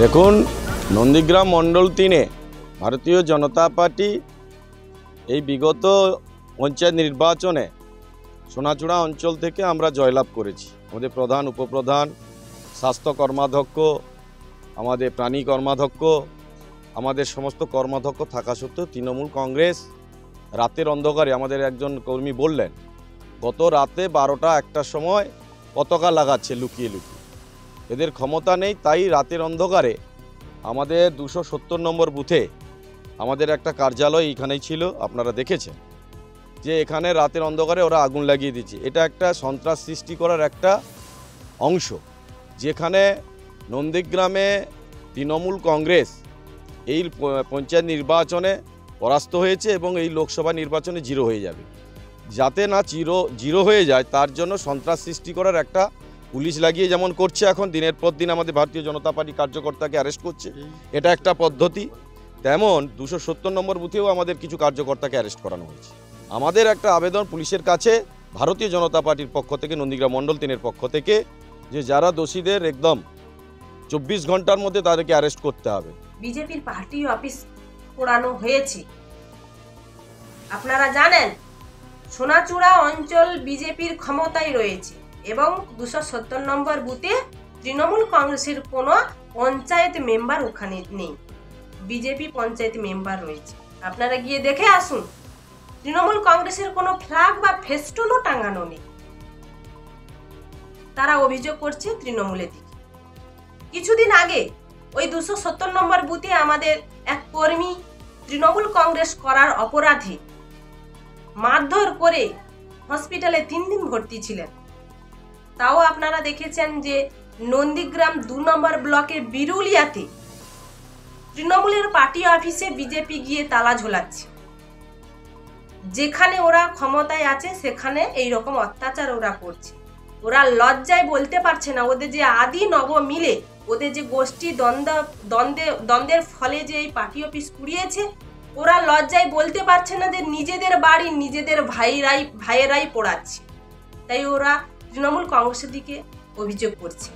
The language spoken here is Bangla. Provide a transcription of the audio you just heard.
দেখুন, নন্দীগ্রাম মণ্ডল 3-এ ভারতীয় জনতা পার্টি এই বিগত পঞ্চায়েত নির্বাচনে সোনাচূড়া অঞ্চল থেকে আমরা জয়লাভ করেছি। আমাদের প্রধান, উপপ্রধান, স্বাস্থ্য কর্মাধ্যক্ষ, আমাদের প্রাণী কর্মাধ্যক্ষ, আমাদের সমস্ত কর্মাধ্যক্ষ থাকা সত্ত্বেও তৃণমূল কংগ্রেস রাতের অন্ধকারে, আমাদের একজন কর্মী বললেন, গত রাতে 12টা-1টার সময় পতাকা লাগাচ্ছে লুকিয়ে লুকিয়ে। এদের ক্ষমতা নেই, তাই রাতের অন্ধকারে আমাদের 270 নম্বর বুথে আমাদের একটা কার্যালয় এখানেই ছিল, আপনারা দেখেছেন যে এখানে রাতের অন্ধকারে ওরা আগুন লাগিয়ে দিচ্ছে। এটা একটা সন্ত্রাস সৃষ্টি করার একটা অংশ, যেখানে নন্দীগ্রামে তৃণমূল কংগ্রেস এই পঞ্চায়েত নির্বাচনে পরাস্ত হয়েছে এবং এই লোকসভা নির্বাচনে জিরো হয়ে যাবে। যাতে না জিরো হয়ে যায় তার জন্য সন্ত্রাস সৃষ্টি করার একটা পুলিশ লাগিয়ে যেমন করছে, এখন দিনের পর দিন আমাদের ভারতীয় জনতা পার্টি কার্যকর্তাকে অ্যারেস্ট করছে, এটা একটা পদ্ধতি। তেমন 270 নম্বর বুথেও আমাদের কিছু কার্যকর্তাকে অ্যারেস্ট করানো হয়েছে। আমাদের একটা আবেদন পুলিশের কাছে ভারতীয় জনতা পার্টির পক্ষ থেকে, নন্দীগ্রাম মণ্ডল 3-এর পক্ষ থেকে, যে যারা দোষীদের একদম 24 ঘন্টার মধ্যে তাদেরকে অ্যারেস্ট করতে হবে। বিজেপির পার্টি অফিস পোড়ানো হয়েছে, আপনারা জানেন। সোনাচূড়া অঞ্চল বিজেপির ক্ষমতায় রয়েছে এবং 270 নম্বর বুথে তৃণমূল কংগ্রেসের কোনো পঞ্চায়েত মেম্বার ওখানে নেই, বিজেপি পঞ্চায়েত মেম্বার রয়েছে। আপনারা গিয়ে দেখে আসুন, তৃণমূল কংগ্রেসের কোনো ফ্ল্যাগ বা ফেস্টুনও টাঙানো নেই। তারা অভিযোগ করছে তৃণমূলের দিকে। কিছুদিন আগে ওই 270 নম্বর বুথে আমাদের এক কর্মী তৃণমূল কংগ্রেস করার অপরাধে মারধর করে হসপিটালে 3 দিন ভর্তি ছিলেন। তাও আপনারা দেখেছেন যে নন্দীগ্রাম 2 নম্বর ব্লকের বিরুলিয়াতে তৃণমূলের পার্টি অফিসে বিজেপি গিয়ে তালা ঝোলাচ্ছে। যেখানে ওরা ক্ষমতায় আছে সেখানে এই রকম অত্যাচার ওরা করছে। ওরা লজ্জায় বলতে পারছে না, ওদের যে আদি নব মিলে ওদের যে গোষ্ঠী দ্বন্দ্বের ফলে যে এই পার্টি অফিস পুড়িয়েছে, ওরা লজ্জায় বলতে পারছে না যে নিজেদের বাড়ি নিজেদের ভাইয়েরাই পোড়াচ্ছে। তাই ওরা তৃণমূল কংগ্রেসের দিকে অভিযোগ করছে।